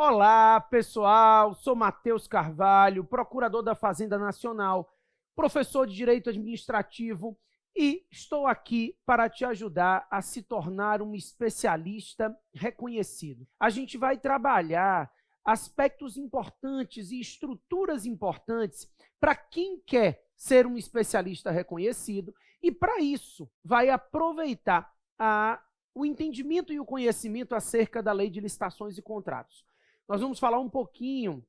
Olá, pessoal. Sou Matheus Carvalho, procurador da Fazenda Nacional, professor de Direito Administrativo e estou aqui para te ajudar a se tornar um especialista reconhecido. A gente vai trabalhar aspectos importantes e estruturas importantes para quem quer ser um especialista reconhecido e, para isso, vai aproveitar o entendimento e o conhecimento acerca da Lei de Licitações e Contratos. Nós vamos falar um pouquinho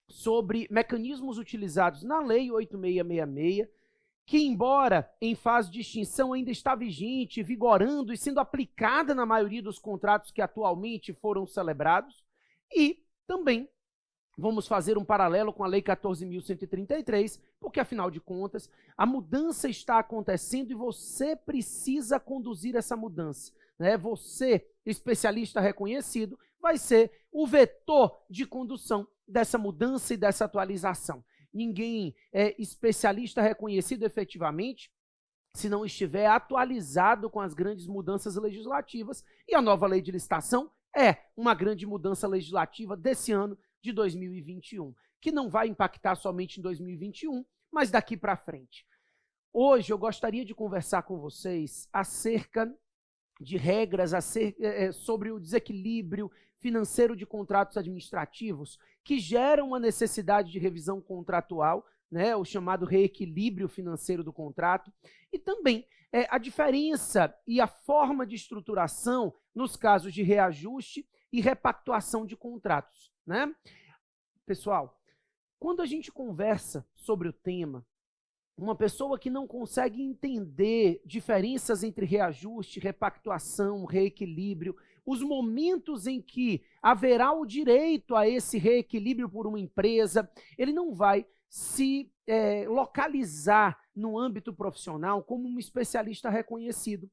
sobre mecanismos utilizados na Lei 8666, que, embora em fase de extinção, ainda está vigente, vigorando e sendo aplicada na maioria dos contratos que atualmente foram celebrados. E também vamos fazer um paralelo com a Lei 14.133, porque, afinal de contas, a mudança está acontecendo e você precisa conduzir essa mudança. Você, especialista reconhecido, vai ser o vetor de condução dessa mudança e dessa atualização. Ninguém é especialista reconhecido efetivamente se não estiver atualizado com as grandes mudanças legislativas, e a nova lei de licitação é uma grande mudança legislativa desse ano de 2021, que não vai impactar somente em 2021, mas daqui para frente. Hoje eu gostaria de conversar com vocês acerca de regras sobre o desequilíbrio financeiro de contratos administrativos que geram uma necessidade de revisão contratual, o chamado reequilíbrio financeiro do contrato, e também a diferença e a forma de estruturação nos casos de reajuste e repactuação de contratos. Pessoal, quando a gente conversa sobre o tema, uma pessoa que não consegue entender diferenças entre reajuste, repactuação, reequilíbrio, os momentos em que haverá o direito a esse reequilíbrio por uma empresa, ele não vai se localizar no âmbito profissional como um especialista reconhecido.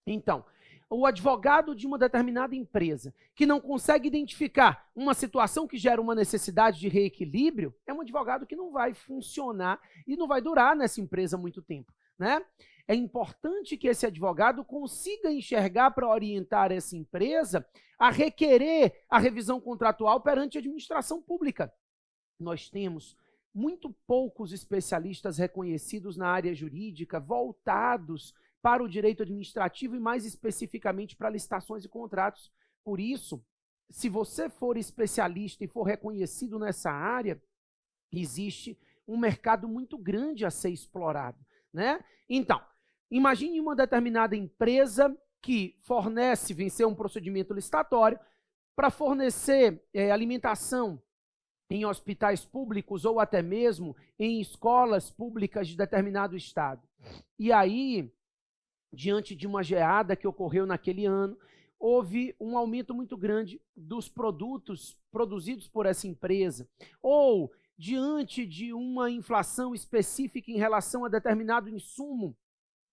Então, o advogado de uma determinada empresa que não consegue identificar uma situação que gera uma necessidade de reequilíbrio, é um advogado que não vai funcionar e não vai durar nessa empresa muito tempo. É importante que esse advogado consiga enxergar para orientar essa empresa a requerer a revisão contratual perante a administração pública. Nós temos muito poucos especialistas reconhecidos na área jurídica voltados para o direito administrativo e, mais especificamente, para licitações e contratos. Por isso, se você for especialista e for reconhecido nessa área, existe um mercado muito grande a ser explorado. Então, imagine uma determinada empresa que venceu um procedimento licitatório para fornecer alimentação em hospitais públicos ou até mesmo em escolas públicas de determinado estado. E aí, diante de uma geada que ocorreu naquele ano, houve um aumento muito grande dos produtos produzidos por essa empresa, ou diante de uma inflação específica em relação a determinado insumo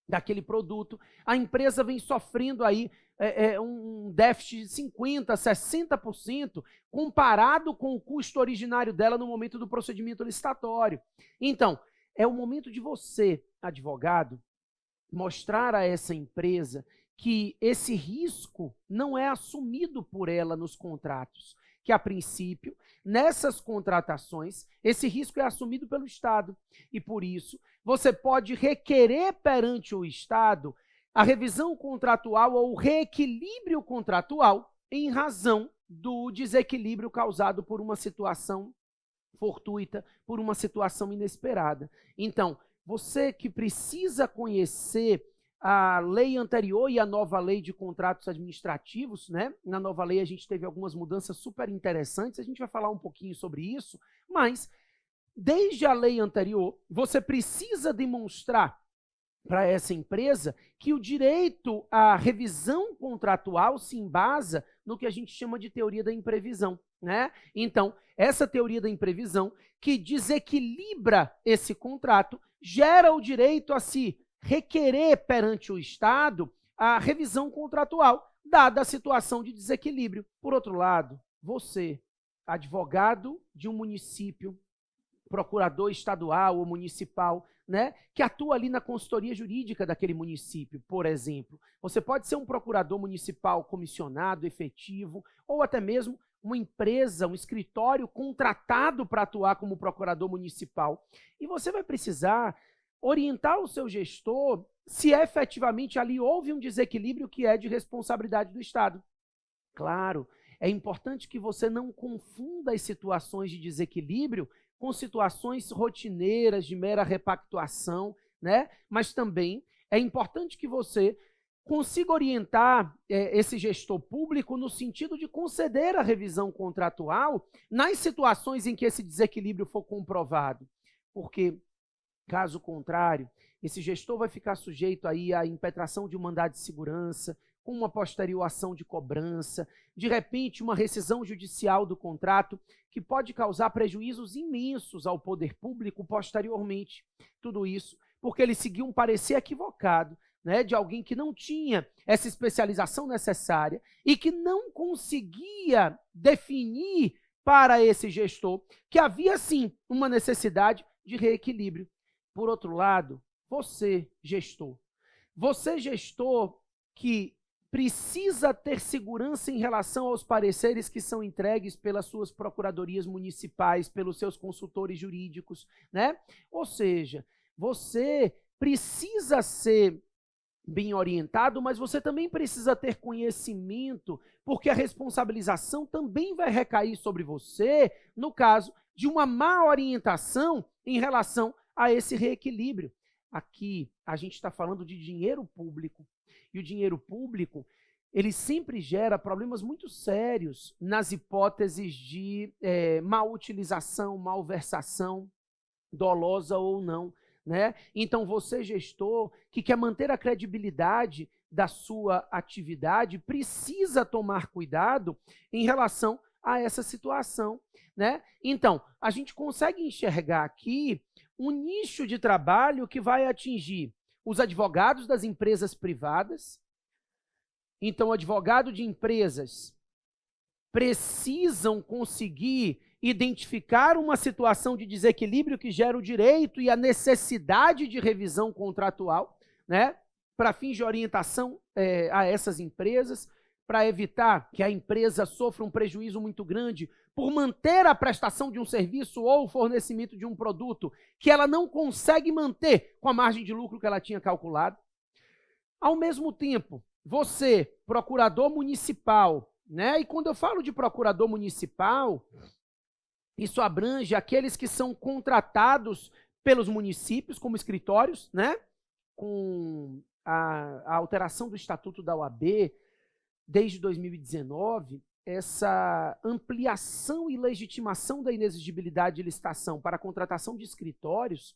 daquele produto, a empresa vem sofrendo aí um déficit de 50%, 60% comparado com o custo originário dela no momento do procedimento licitatório. Então, é o momento de você, advogado, mostrar a essa empresa que esse risco não é assumido por ela nos contratos, que a princípio, nessas contratações, esse risco é assumido pelo Estado. E por isso, você pode requerer perante o Estado a revisão contratual ou o reequilíbrio contratual em razão do desequilíbrio causado por uma situação fortuita, por uma situação inesperada. Então, você que precisa conhecer a lei anterior e a nova lei de contratos administrativos, Na nova lei a gente teve algumas mudanças super interessantes, a gente vai falar um pouquinho sobre isso, mas desde a lei anterior, você precisa demonstrar para essa empresa que o direito à revisão contratual se embasa no que a gente chama de teoria da imprevisão. Então, essa teoria da imprevisão que desequilibra esse contrato gera o direito a se requerer perante o Estado a revisão contratual, dada a situação de desequilíbrio. Por outro lado, você, advogado de um município, procurador estadual ou municipal, que atua ali na consultoria jurídica daquele município, por exemplo. Você pode ser um procurador municipal comissionado, efetivo, ou até mesmo uma empresa, um escritório contratado para atuar como procurador municipal. E você vai precisar orientar o seu gestor se efetivamente ali houve um desequilíbrio que é de responsabilidade do Estado. Claro, é importante que você não confunda as situações de desequilíbrio com situações rotineiras de mera repactuação, né? Mas também é importante que você consiga orientar esse gestor público no sentido de conceder a revisão contratual nas situações em que esse desequilíbrio for comprovado. Porque, caso contrário, esse gestor vai ficar sujeito aí à impetração de um mandado de segurança, com uma posterior ação de cobrança, de repente uma rescisão judicial do contrato, que pode causar prejuízos imensos ao poder público posteriormente. Tudo isso porque ele seguiu um parecer equivocado, né, de alguém que não tinha essa especialização necessária e que não conseguia definir para esse gestor que havia, sim, uma necessidade de reequilíbrio. Por outro lado, você, gestor que precisa ter segurança em relação aos pareceres que são entregues pelas suas procuradorias municipais, pelos seus consultores jurídicos, né? Ou seja, você precisa ser bem orientado, mas você também precisa ter conhecimento, porque a responsabilização também vai recair sobre você no caso de uma má orientação em relação a esse reequilíbrio. Aqui a gente está falando de dinheiro público, e o dinheiro público ele sempre gera problemas muito sérios nas hipóteses de má utilização, malversação, dolosa ou não, né? Então você, gestor, que quer manter a credibilidade da sua atividade, precisa tomar cuidado em relação a essa situação, né? Então, a gente consegue enxergar aqui um nicho de trabalho que vai atingir os advogados das empresas privadas. Então, o advogado de empresas precisam conseguir identificar uma situação de desequilíbrio que gera o direito e a necessidade de revisão contratual, né, para fins de orientação a essas empresas, para evitar que a empresa sofra um prejuízo muito grande por manter a prestação de um serviço ou o fornecimento de um produto que ela não consegue manter com a margem de lucro que ela tinha calculado. Ao mesmo tempo, você, procurador municipal, né? E quando eu falo de procurador municipal, isso abrange aqueles que são contratados pelos municípios como escritórios, né? Com a alteração do Estatuto da OAB, desde 2019, essa ampliação e legitimação da inexigibilidade de licitação para a contratação de escritórios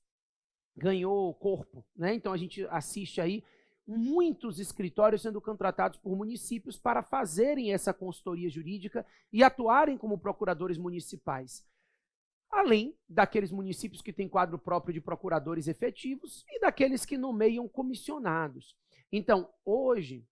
ganhou corpo, né? Então a gente assiste aí muitos escritórios sendo contratados por municípios para fazerem essa consultoria jurídica e atuarem como procuradores municipais. Além daqueles municípios que têm quadro próprio de procuradores efetivos e daqueles que nomeiam comissionados. Então, hoje,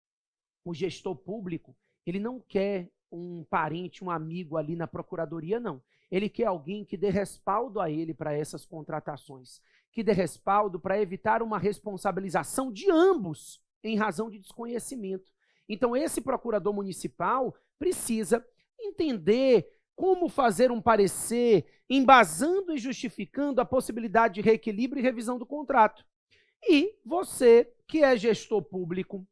o gestor público, ele não quer um parente, um amigo ali na procuradoria, não. Ele quer alguém que dê respaldo a ele para essas contratações, que dê respaldo para evitar uma responsabilização de ambos em razão de desconhecimento. Então, esse procurador municipal precisa entender como fazer um parecer embasando e justificando a possibilidade de reequilíbrio e revisão do contrato. E você, que é gestor público,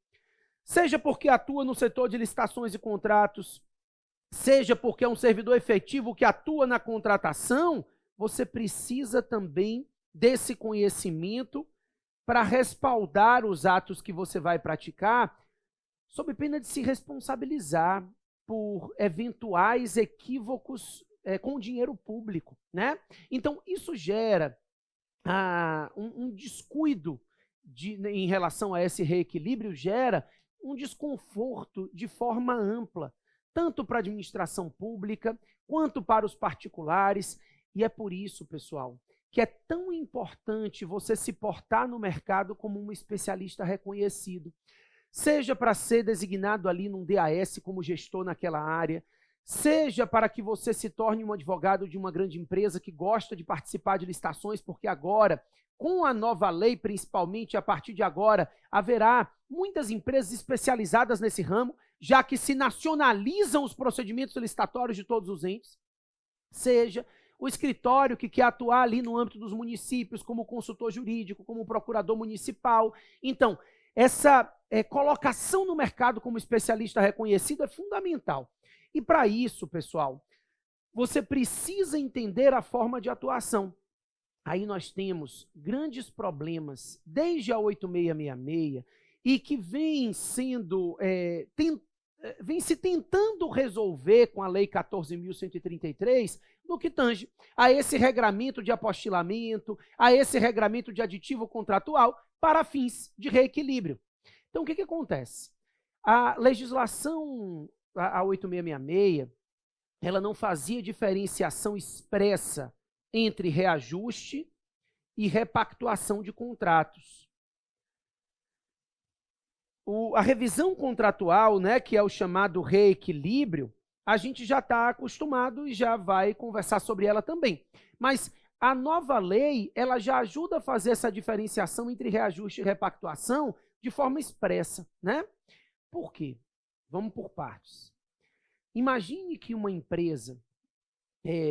seja porque atua no setor de licitações e contratos, seja porque é um servidor efetivo que atua na contratação, você precisa também desse conhecimento para respaldar os atos que você vai praticar, sob pena de se responsabilizar por eventuais equívocos com o dinheiro público, né? Então, isso gera um descuido em relação a esse reequilíbrio, gera um desconforto de forma ampla, tanto para a administração pública quanto para os particulares. E é por isso, pessoal, que é tão importante você se portar no mercado como um especialista reconhecido, seja para ser designado ali num DAS como gestor naquela área, seja para que você se torne um advogado de uma grande empresa que gosta de participar de licitações, porque agora, com a nova lei, principalmente a partir de agora, haverá muitas empresas especializadas nesse ramo, já que se nacionalizam os procedimentos licitatórios de todos os entes, seja o escritório que quer atuar ali no âmbito dos municípios, como consultor jurídico, como procurador municipal. Então, essa colocação no mercado como especialista reconhecido é fundamental. E para isso, pessoal, você precisa entender a forma de atuação. Aí nós temos grandes problemas desde a 8666 e que vem se tentando resolver com a Lei 14.133 no que tange a esse regramento de apostilamento, a esse regramento de aditivo contratual para fins de reequilíbrio. Então, o que acontece? A legislação, a 8666, ela não fazia diferenciação expressa entre reajuste e repactuação de contratos. A revisão contratual, né, que é o chamado reequilíbrio, a gente já está acostumado e já vai conversar sobre ela também. Mas a nova lei, ela já ajuda a fazer essa diferenciação entre reajuste e repactuação de forma expressa, né? Por quê? Vamos por partes. Imagine que uma empresa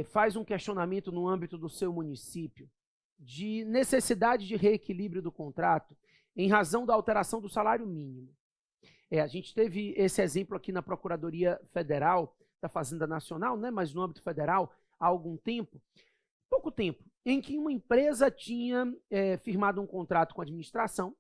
faz um questionamento no âmbito do seu município de necessidade de reequilíbrio do contrato em razão da alteração do salário mínimo. A gente teve esse exemplo aqui na Procuradoria Federal da Fazenda Nacional, né, mas no âmbito federal há algum tempo, pouco tempo, em que uma empresa tinha firmado um contrato com a administração.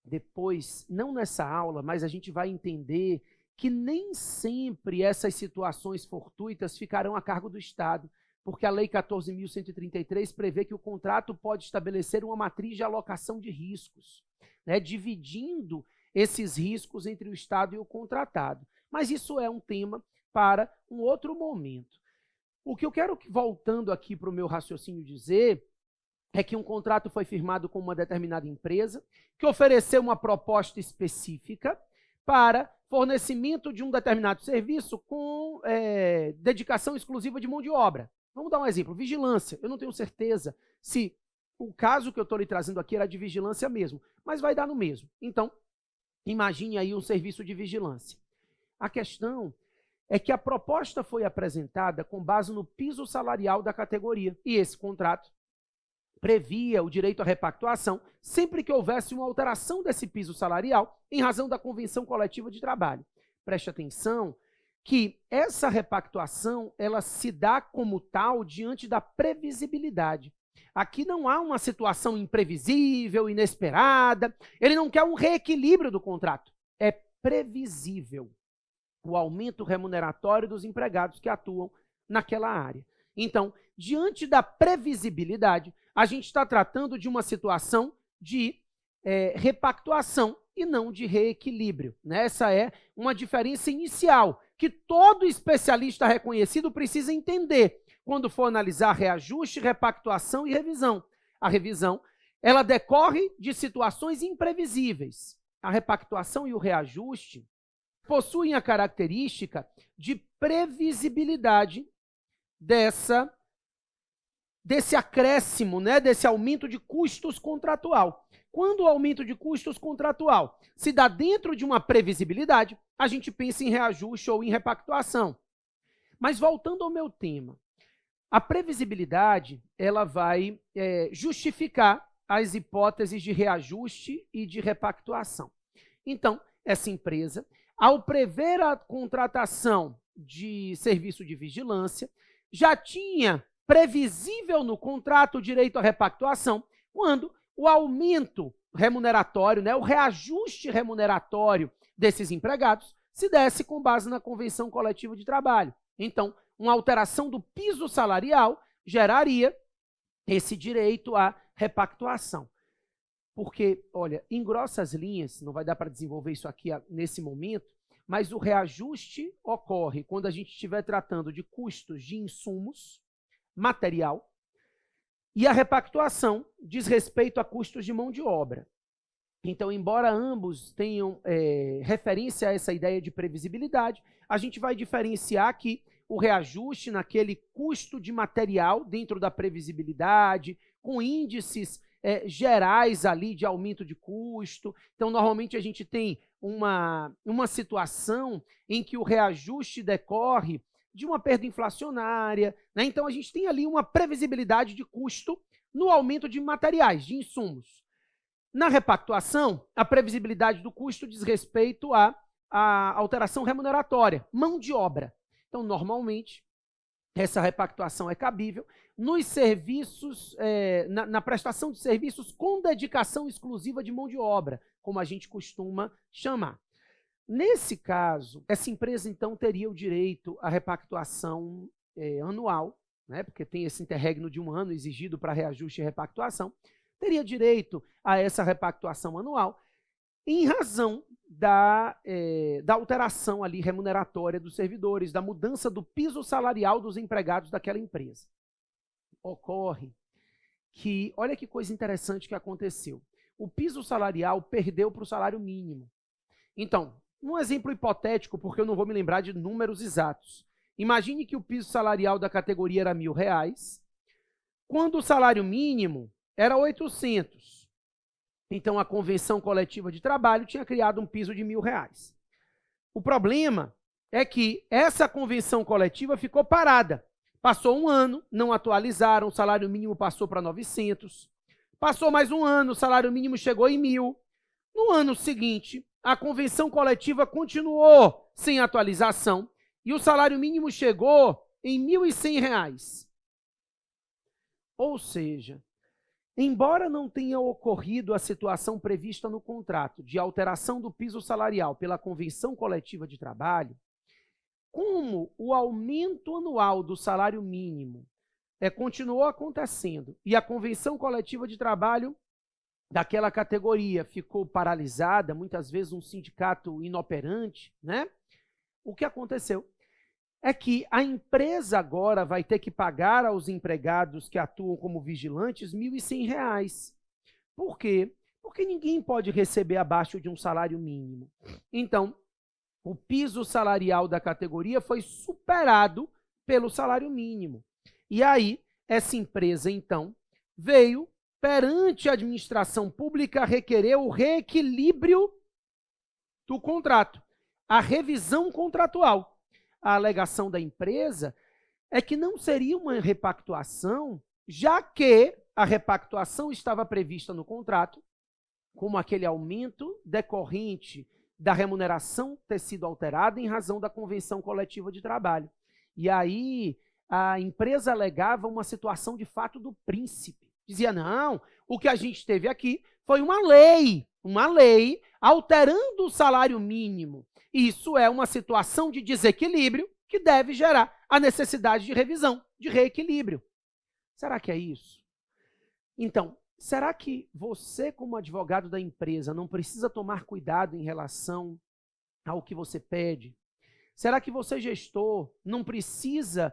Depois, não nessa aula, mas a gente vai entender que nem sempre essas situações fortuitas ficarão a cargo do Estado, porque a Lei 14.133 prevê que o contrato pode estabelecer uma matriz de alocação de riscos, né, dividindo esses riscos entre o Estado e o contratado. Mas isso é um tema para um outro momento. O que eu quero, voltando aqui para o meu raciocínio, dizer é que um contrato foi firmado com uma determinada empresa que ofereceu uma proposta específica para fornecimento de um determinado serviço com dedicação exclusiva de mão de obra. Vamos dar um exemplo, vigilância. Eu não tenho certeza se o caso que eu estou lhe trazendo aqui era de vigilância mesmo, mas vai dar no mesmo. Então, imagine aí um serviço de vigilância. A questão é que a proposta foi apresentada com base no piso salarial da categoria, e esse contrato previa o direito à repactuação sempre que houvesse uma alteração desse piso salarial em razão da convenção coletiva de trabalho. Preste atenção que essa repactuação ela se dá como tal diante da previsibilidade. Aqui não há uma situação imprevisível, inesperada, ele não quer um reequilíbrio do contrato, é previsível o aumento remuneratório dos empregados que atuam naquela área. Então, diante da previsibilidade, a gente está tratando de uma situação de repactuação e não de reequilíbrio, né? Essa é uma diferença inicial que todo especialista reconhecido precisa entender quando for analisar reajuste, repactuação e revisão. A revisão, ela decorre de situações imprevisíveis. A repactuação e o reajuste possuem a característica de previsibilidade desse acréscimo, né, desse aumento de custos contratual. Quando o aumento de custos contratual se dá dentro de uma previsibilidade, a gente pensa em reajuste ou em repactuação. Mas voltando ao meu tema, a previsibilidade ela vai justificar as hipóteses de reajuste e de repactuação. Então, essa empresa, ao prever a contratação de serviço de vigilância, já tinha previsível no contrato o direito à repactuação, quando o aumento remuneratório, né, o reajuste remuneratório desses empregados se desse com base na convenção coletiva de trabalho. Então, uma alteração do piso salarial geraria esse direito à repactuação. Porque, olha, em grossas linhas, não vai dar para desenvolver isso aqui nesse momento, mas o reajuste ocorre quando a gente estiver tratando de custos de insumos, material, e a repactuação diz respeito a custos de mão de obra. Então, embora ambos tenham referência a essa ideia de previsibilidade, a gente vai diferenciar aqui o reajuste naquele custo de material dentro da previsibilidade, com índices gerais ali de aumento de custo. Então, normalmente a gente tem uma situação em que o reajuste decorre de uma perda inflacionária, né? Então, a gente tem ali uma previsibilidade de custo no aumento de materiais, de insumos. Na repactuação, a previsibilidade do custo diz respeito à alteração remuneratória, mão de obra. Então, normalmente, essa repactuação é cabível nos serviços, na prestação de serviços com dedicação exclusiva de mão de obra, como a gente costuma chamar. Nesse caso, essa empresa, então, teria o direito à repactuação anual, né, porque tem esse interregno de 1 ano exigido para reajuste e repactuação, teria direito a essa repactuação anual em razão da alteração ali remuneratória dos servidores, da mudança do piso salarial dos empregados daquela empresa. Ocorre que, olha que coisa interessante que aconteceu. O piso salarial perdeu para o salário mínimo. Então, um exemplo hipotético, porque eu não vou me lembrar de números exatos. Imagine que o piso salarial da categoria era R$1.000, quando o salário mínimo era 800. Então, a convenção coletiva de trabalho tinha criado um piso de R$1.000. O problema é que essa convenção coletiva ficou parada. Passou 1 ano, não atualizaram, o salário mínimo passou para 900. Passou mais 1 ano, o salário mínimo chegou em 1.000. No ano seguinte, a convenção coletiva continuou sem atualização e o salário mínimo chegou em R$1.100. Ou seja, embora não tenha ocorrido a situação prevista no contrato de alteração do piso salarial pela convenção coletiva de trabalho, como o aumento anual do salário mínimo continuou acontecendo e a convenção coletiva de trabalho daquela categoria ficou paralisada, muitas vezes um sindicato inoperante, né? O que aconteceu é que a empresa agora vai ter que pagar aos empregados que atuam como vigilantes R$1.100. Por quê? Porque ninguém pode receber abaixo de um salário mínimo. Então, o piso salarial da categoria foi superado pelo salário mínimo. E aí, essa empresa, então, veio perante a administração pública requerer o reequilíbrio do contrato, a revisão contratual. A alegação da empresa é que não seria uma repactuação, já que a repactuação estava prevista no contrato, como aquele aumento decorrente da remuneração ter sido alterada em razão da convenção coletiva de trabalho. E aí a empresa alegava uma situação de fato do príncipe. Dizia, não, o que a gente teve aqui foi uma lei alterando o salário mínimo. Isso é uma situação de desequilíbrio que deve gerar a necessidade de revisão, de reequilíbrio. Será que é isso? Então, será que você, como advogado da empresa, não precisa tomar cuidado em relação ao que você pede? Será que você, gestor, não precisa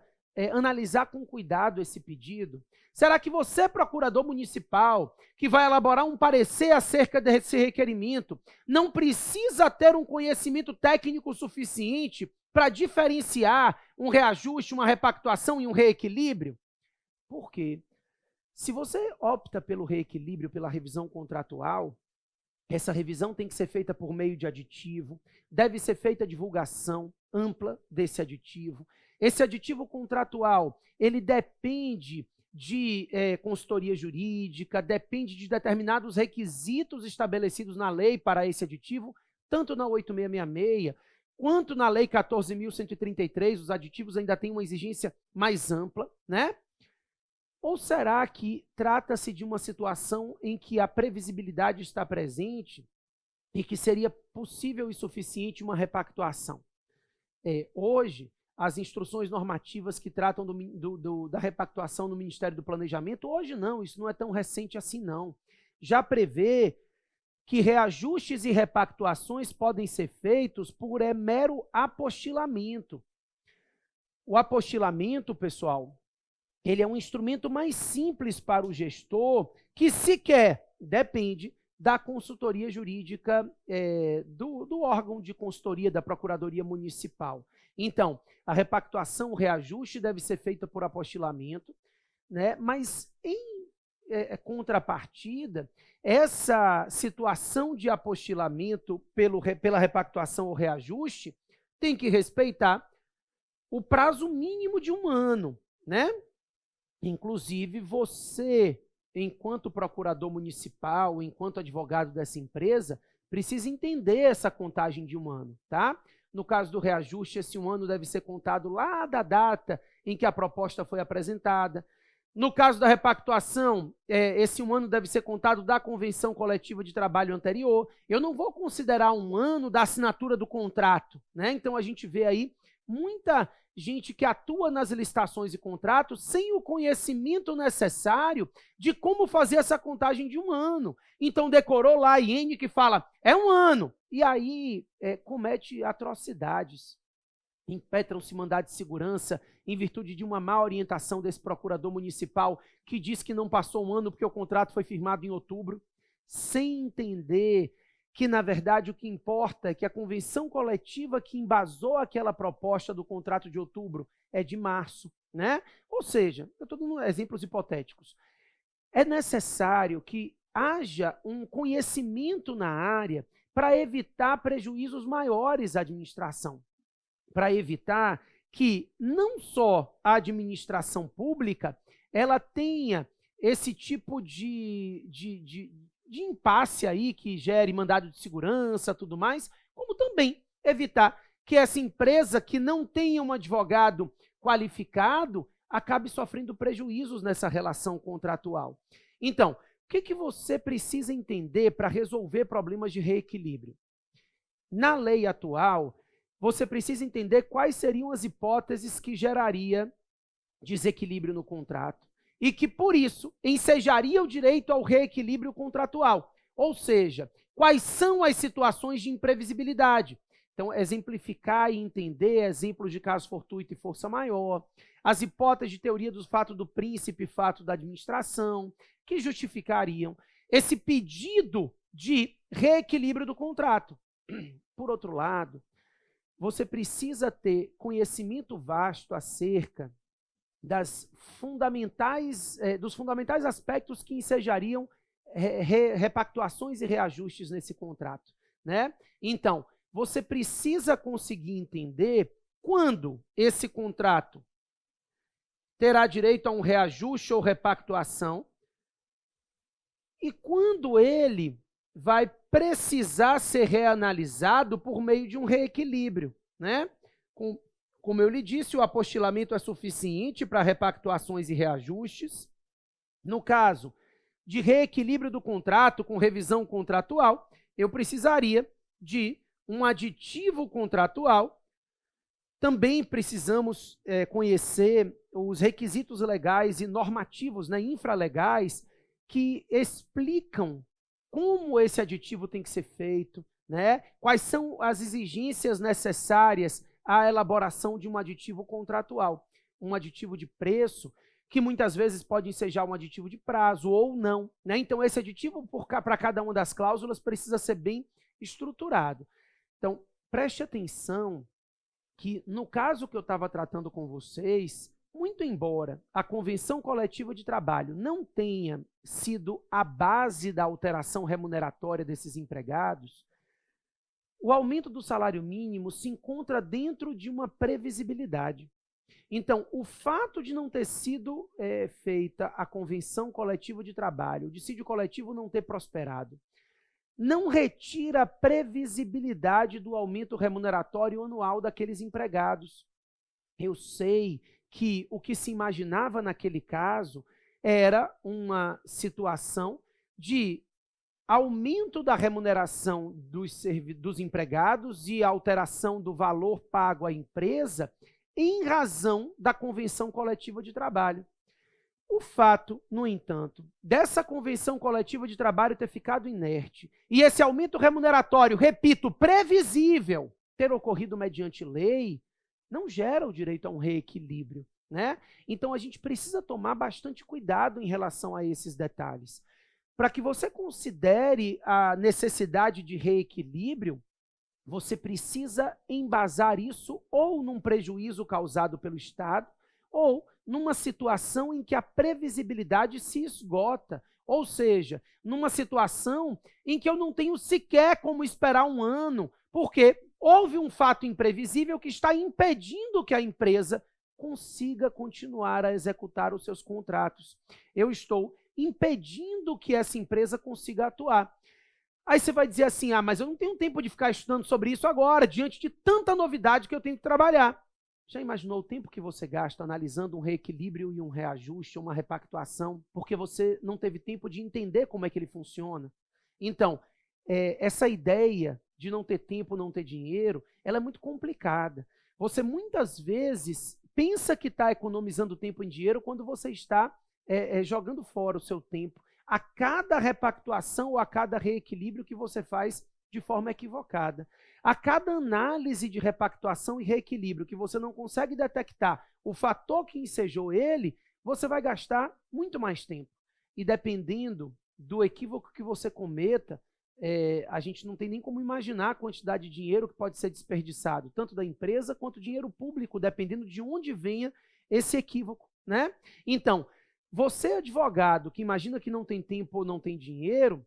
analisar com cuidado esse pedido? Será que você, procurador municipal, que vai elaborar um parecer acerca desse requerimento, não precisa ter um conhecimento técnico suficiente para diferenciar um reajuste, uma repactuação e um reequilíbrio? Por quê? Se você opta pelo reequilíbrio, pela revisão contratual, essa revisão tem que ser feita por meio de aditivo, deve ser feita a divulgação ampla desse aditivo. Esse aditivo contratual, ele depende de consultoria jurídica, depende de determinados requisitos estabelecidos na lei para esse aditivo, tanto na 8666, quanto na lei 14.133, os aditivos ainda têm uma exigência mais ampla, né? Ou será que trata-se de uma situação em que a previsibilidade está presente e que seria possível e suficiente uma repactuação? Hoje, as instruções normativas que tratam da repactuação no Ministério do Planejamento, hoje não, isso não é tão recente assim não. Já prevê que reajustes e repactuações podem ser feitos por mero apostilamento. O apostilamento, pessoal, ele é um instrumento mais simples para o gestor, que sequer depende da consultoria jurídica do órgão de consultoria da Procuradoria Municipal. Então, a repactuação, o reajuste deve ser feita por apostilamento, né? Mas contrapartida, essa situação de apostilamento pela repactuação ou reajuste tem que respeitar o prazo mínimo de 1 ano, né? Inclusive, você, enquanto procurador municipal, enquanto advogado dessa empresa, precisa entender essa contagem de 1 ano, tá? No caso do reajuste, esse 1 ano deve ser contado lá da data em que a proposta foi apresentada. No caso da repactuação, esse 1 ano deve ser contado da convenção coletiva de trabalho anterior. Eu não vou considerar 1 ano da assinatura do contrato, né? Então, a gente vê aí muita gente que atua nas licitações e contratos sem o conhecimento necessário de como fazer essa contagem de 1 ano. Então, decorou lá a IN que fala, é 1 ano. E aí, comete atrocidades. Impetram-se mandados de segurança em virtude de uma má orientação desse procurador municipal que diz que não passou 1 ano porque o contrato foi firmado em outubro, sem entender que, na verdade, o que importa é que a convenção coletiva que embasou aquela proposta do contrato de outubro é de março, né? Ou seja, eu estou dando exemplos hipotéticos. É necessário que haja um conhecimento na área para evitar prejuízos maiores à administração, para evitar que não só a administração pública ela tenha esse tipo de impasse aí que gere mandado de segurança, tudo mais, como também evitar que essa empresa que não tenha um advogado qualificado acabe sofrendo prejuízos nessa relação contratual. Então, o que você precisa entender para resolver problemas de reequilíbrio? Na lei atual, você precisa entender quais seriam as hipóteses que geraria desequilíbrio no contrato e que, por isso, ensejaria o direito ao reequilíbrio contratual. Ou seja, quais são as situações de imprevisibilidade. Então, exemplificar e entender exemplos de caso fortuito e força maior, as hipóteses de teoria do fato do príncipe e fato da administração, que justificariam esse pedido de reequilíbrio do contrato. Por outro lado, você precisa ter conhecimento vasto acerca dos fundamentais aspectos que ensejariam repactuações e reajustes nesse contrato, né? Então, você precisa conseguir entender quando esse contrato terá direito a um reajuste ou repactuação e quando ele vai precisar ser reanalisado por meio de um reequilíbrio, né? Como eu lhe disse, o apostilamento é suficiente para repactuações e reajustes. No caso de reequilíbrio do contrato com revisão contratual, eu precisaria de um aditivo contratual. Também precisamos conhecer os requisitos legais e normativos, né, infralegais, que explicam como esse aditivo tem que ser feito, né? Quais são as exigências necessárias à elaboração de um aditivo contratual. Um aditivo de preço, que muitas vezes pode ensejar um aditivo de prazo ou não, né? Então, esse aditivo, para cada uma das cláusulas, precisa ser bem estruturado. Então, preste atenção que, no caso que eu estava tratando com vocês, muito embora a convenção coletiva de trabalho não tenha sido a base da alteração remuneratória desses empregados, o aumento do salário mínimo se encontra dentro de uma previsibilidade. Então, o fato de não ter sido feita a convenção coletiva de trabalho, o dissídio coletivo não ter prosperado, não retira a previsibilidade do aumento remuneratório anual daqueles empregados. Eu sei que o que se imaginava naquele caso era uma situação de aumento da remuneração dos empregados e alteração do valor pago à empresa em razão da convenção coletiva de trabalho. O fato, no entanto, dessa convenção coletiva de trabalho ter ficado inerte e esse aumento remuneratório, repito, previsível, ter ocorrido mediante lei, não gera o direito a um reequilíbrio, né? Então, a gente precisa tomar bastante cuidado em relação a esses detalhes. Para que você considere a necessidade de reequilíbrio, você precisa embasar isso ou num prejuízo causado pelo Estado ou numa situação em que a previsibilidade se esgota, ou seja, numa situação em que eu não tenho sequer como esperar um ano, porque houve um fato imprevisível que está impedindo que a empresa consiga continuar a executar os seus contratos. Eu estou impedindo que essa empresa consiga atuar. Aí você vai dizer assim, mas eu não tenho tempo de ficar estudando sobre isso agora, diante de tanta novidade que eu tenho que trabalhar. Já imaginou o tempo que você gasta analisando um reequilíbrio e um reajuste, uma repactuação, porque você não teve tempo de entender como é que ele funciona? Então, essa ideia de não ter tempo, não ter dinheiro, ela é muito complicada. Você muitas vezes pensa que está economizando tempo e dinheiro quando você está jogando fora o seu tempo a cada repactuação ou a cada reequilíbrio que você faz de forma equivocada. A cada análise de repactuação e reequilíbrio que você não consegue detectar o fator que ensejou ele, você vai gastar muito mais tempo. E dependendo do equívoco que você cometa, a gente não tem nem como imaginar a quantidade de dinheiro que pode ser desperdiçado, tanto da empresa quanto dinheiro público, dependendo de onde venha esse equívoco, né? Então, você, advogado, que imagina que não tem tempo ou não tem dinheiro,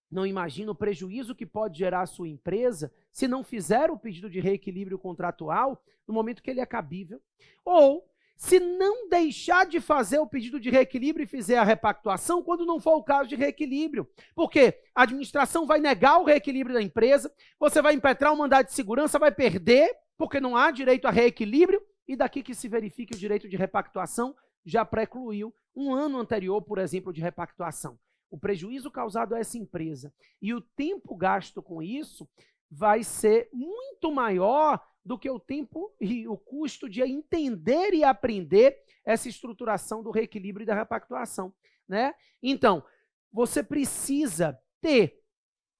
não imagina o prejuízo que pode gerar a sua empresa se não fizer o pedido de reequilíbrio contratual no momento que ele é cabível, ou se não deixar de fazer o pedido de reequilíbrio e fizer a repactuação quando não for o caso de reequilíbrio. Porque a administração vai negar o reequilíbrio da empresa, você vai impetrar um mandado de segurança, vai perder, porque não há direito a reequilíbrio, e daqui que se verifique o direito de repactuação, já precluiu um ano anterior, por exemplo, de repactuação. O prejuízo causado a essa empresa e o tempo gasto com isso vai ser muito maior do que o tempo e o custo de entender e aprender essa estruturação do reequilíbrio e da repactuação, né? Então, você precisa ter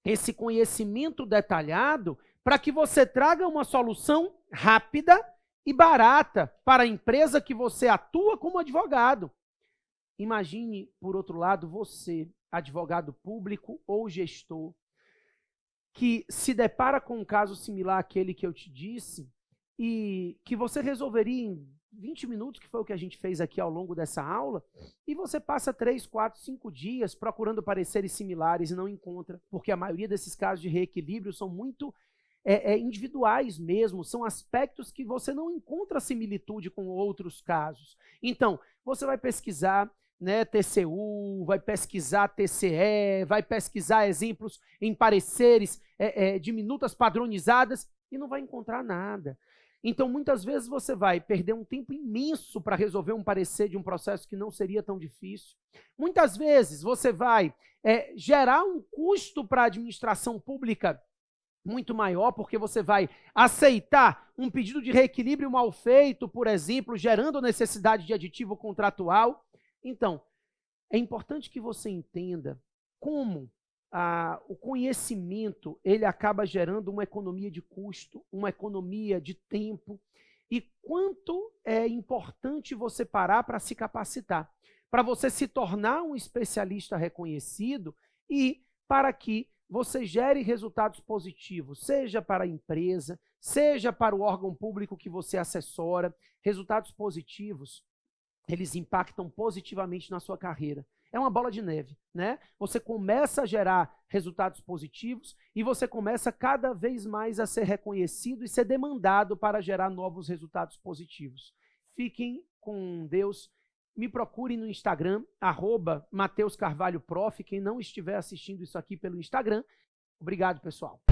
esse conhecimento detalhado para que você traga uma solução rápida e barata para a empresa que você atua como advogado. Imagine, por outro lado, você, advogado público ou gestor, que se depara com um caso similar àquele que eu te disse e que você resolveria em 20 minutos, que foi o que a gente fez aqui ao longo dessa aula, e você passa 3, 4, 5 dias procurando pareceres similares e não encontra, porque a maioria desses casos de reequilíbrio são muito individuais mesmo, são aspectos que você não encontra similitude com outros casos. Então, você vai pesquisar, né, TCU, vai pesquisar TCE, vai pesquisar exemplos em pareceres de minutas padronizadas e não vai encontrar nada. Então, muitas vezes você vai perder um tempo imenso para resolver um parecer de um processo que não seria tão difícil. Muitas vezes você vai gerar um custo para a administração pública muito maior, porque você vai aceitar um pedido de reequilíbrio mal feito, por exemplo, gerando necessidade de aditivo contratual. Então, é importante que você entenda como o conhecimento ele acaba gerando uma economia de custo, uma economia de tempo, e quanto é importante você parar para se capacitar, para você se tornar um especialista reconhecido e para que você gere resultados positivos, seja para a empresa, seja para o órgão público que você assessora. Resultados positivos, eles impactam positivamente na sua carreira. É uma bola de neve, né? Você começa a gerar resultados positivos e você começa cada vez mais a ser reconhecido e ser demandado para gerar novos resultados positivos. Fiquem com Deus. Me procure no Instagram, @MatheusCarvalhoProf, quem não estiver assistindo isso aqui pelo Instagram. Obrigado, pessoal.